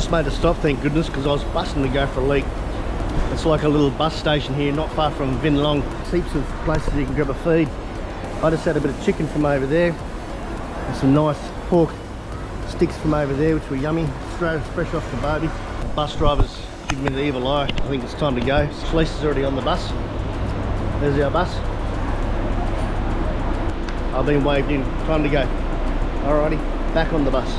just made a stop, thank goodness, because I was busting to go for a leak. It's like a little bus station here, not far from Vin Long. Heaps of places you can grab a feed. I just had a bit of chicken from over there, and some nice pork sticks from over there, which were yummy, straight fresh off the barbie. Bus driver's giving me the evil eye. I think it's time to go. Lisa's already on the bus. There's our bus. I've been waved in. Time to go. Alrighty, back on the bus.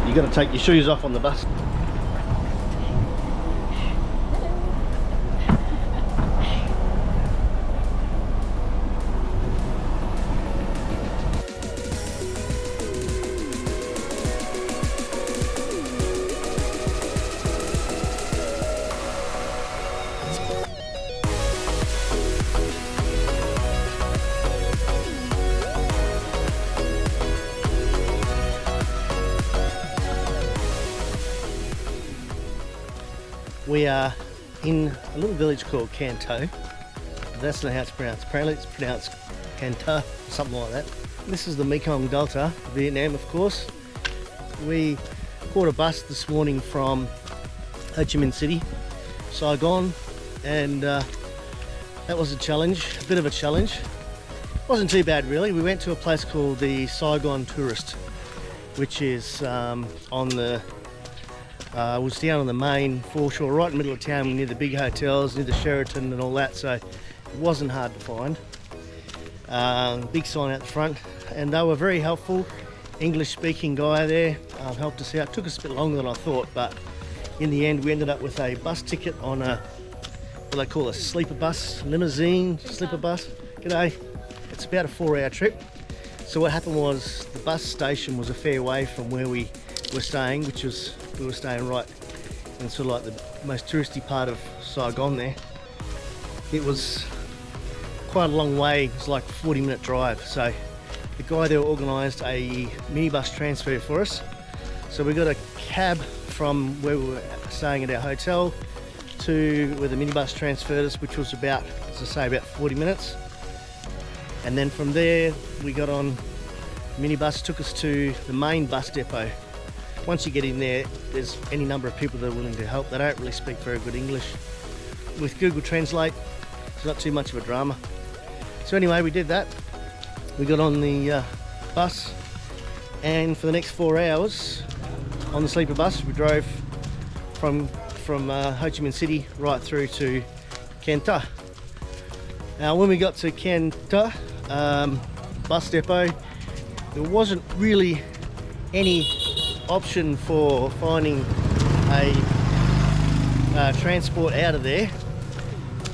You got to take your shoes off on the bus. We are in a little village called Tho. That's not how it's pronounced. Apparently it's pronounced Tho, something like that. This is the Meekong Delta, Vietnam, of course. We caught a bus this morning from Ho Chi Minh City, Saigon, and that was a challenge, a bit of a challenge. It wasn't too bad really. We went to a place called the Saigon Tourist, which is on the was down on the main foreshore, right in the middle of town, near the big hotels, near the Sheraton and all that, so it wasn't hard to find. Big sign out the front, and they were very helpful. English speaking guy there helped us out. Took us a bit longer than I thought, but in the end we ended up with a bus ticket on a, what they call a sleeper bus, limousine sleeper bus. G'day. It's about a 4-hour trip. So what happened was the bus station was a fair way from where we were staying, which was, we were staying right in sort of like the most touristy part of Saigon there. It was quite a long way. It was like a 40-minute drive. So the guy there organised a minibus transfer for us. So we got a cab from where we were staying at our hotel to where the minibus transferred us, which was about, as I say, about 40 minutes. And then from there we got on minibus, took us to the main bus depot. Once you get in there, there's any number of people that are willing to help. They don't really speak very good English. With Google Translate, it's not too much of a drama. So anyway, we did that. We got on the bus, and for the next 4 hours on the sleeper bus, we drove from Ho Chi Minh City right through to Tho. Now when we got to Tho bus depot, there wasn't really any option for finding a transport out of there.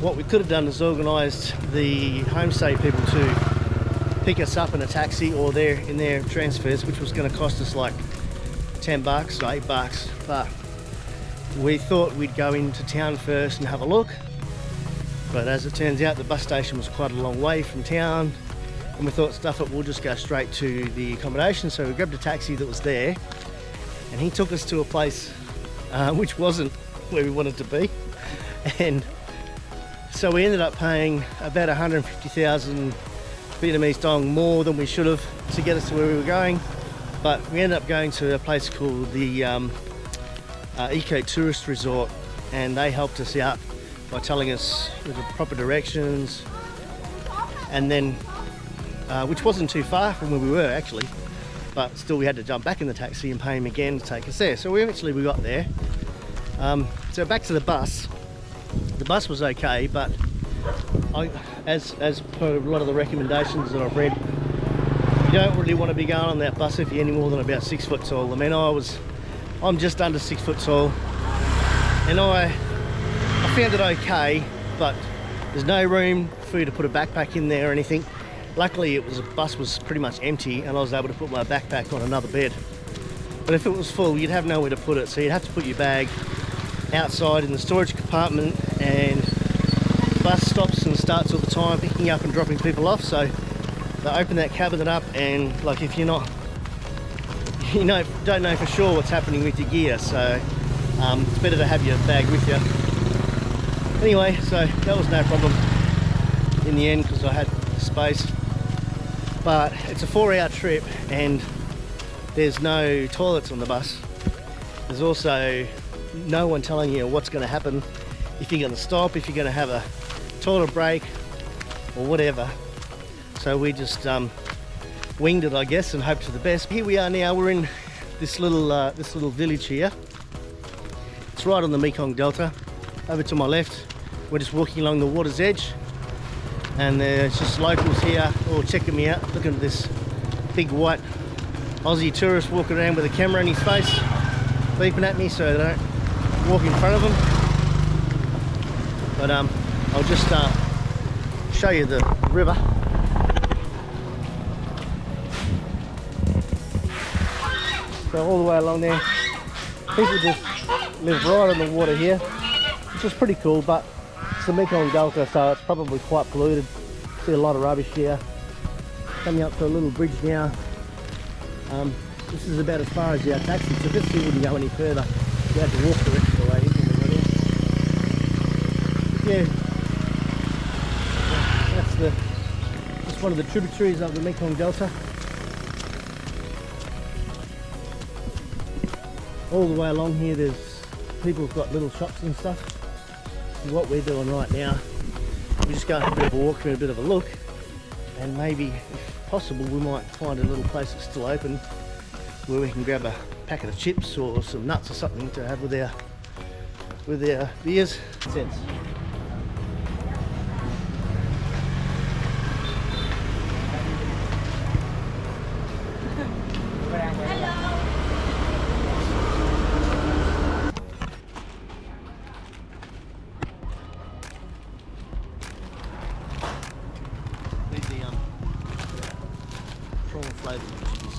What we could have done is organised the homestay people to pick us up in a taxi or in their transfers, which was going to cost us like $10 or $8, but we thought we'd go into town first and have a look. But as it turns out, the bus station was quite a long way from town, and we thought, stuff it, we'll just go straight to the accommodation. So we grabbed a taxi that was there, and he took us to a place which wasn't where we wanted to be. And so we ended up paying about 150,000 Vietnamese dong more than we should have to get us to where we were going. But we ended up going to a place called the Eco Tourist Resort, and they helped us out by telling us the proper directions, and then which wasn't too far from where we were actually, but still we had to jump back in the taxi and pay him again to take us there. So we got there. So back to the bus. The bus was okay, but as per a lot of the recommendations that I've read, you don't really want to be going on that bus if you're any more than about 6 foot tall. I mean, I'm just under 6 foot tall, and I found it okay, but there's no room for you to put a backpack in there or anything. Luckily, the bus was pretty much empty, and I was able to put my backpack on another bed. But if it was full, you'd have nowhere to put it, so you'd have to put your bag outside in the storage compartment, and the bus stops and starts all the time, picking up and dropping people off. So they open that cabinet up, and like if you're not, don't know for sure what's happening with your gear, so it's better to have your bag with you. Anyway, so that was no problem in the end because I had space. but it's a 4-hour trip and there's no toilets on the bus. There's also no one telling you what's going to happen, if you're going to stop, if you're going to have a toilet break or whatever. So we just winged it, I guess, and hoped for the best. Here we are now. We're in this little village here. It's right on the Meekong Delta. Over to my left, we're just walking along the water's edge, and there's just locals here all checking me out, looking at this big white Aussie tourist walking around with a camera in his face, beeping at me so they don't walk in front of them. But I'll just show you the river. So all the way along there, people just live right on the water here, which is pretty cool, but it's the Meekong Delta, so it's probably quite polluted. See a lot of rubbish here. Coming up to a little bridge now. This is about as far as our taxi took us. We wouldn't go any further. We had to walk the rest of the way into the river. Yeah, that's just one of the tributaries of the Meekong Delta. All the way along here, there's people have got little shops and stuff. And what we're doing right now, we're just going to have a bit of a walk and a bit of a look, and maybe, if possible, we might find a little place that's still open where we can grab a packet of chips or some nuts or something to have with our beers. Sense. Floating issues.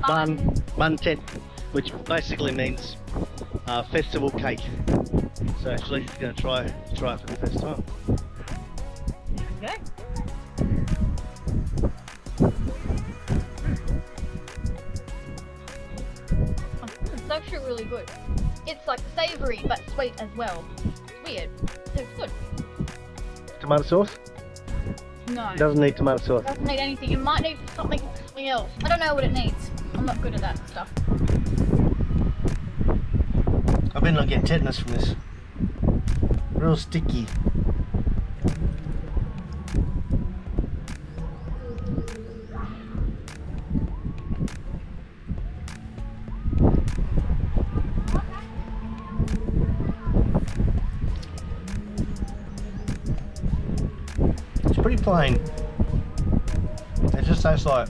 bun tent, which basically means festival cake. So actually, he's going to try it for the first time. Okay. It's actually really good. It's like savoury but sweet as well. It's weird. It's good. Tomato sauce? No. It doesn't need tomato sauce. It doesn't need anything. It might need something else. I don't know what it needs. I'm not good at that stuff. I bet I'll get tetanus from this. Real sticky. It's pretty plain. It just tastes like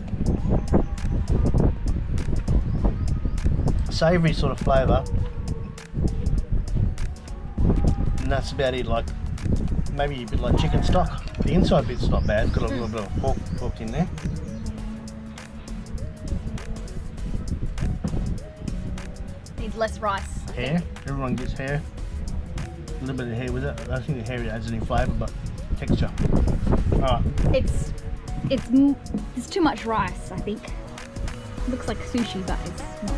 a savoury sort of flavour. And that's about it, like maybe a bit like chicken stock. The inside bit's not bad, got a little bit of pork in there. Needs less rice. Hair, everyone gets hair. A little bit of hair with it. I don't think the hair adds any flavour, but texture. Alright. It's too much rice, I think. It looks like sushi, but it's not.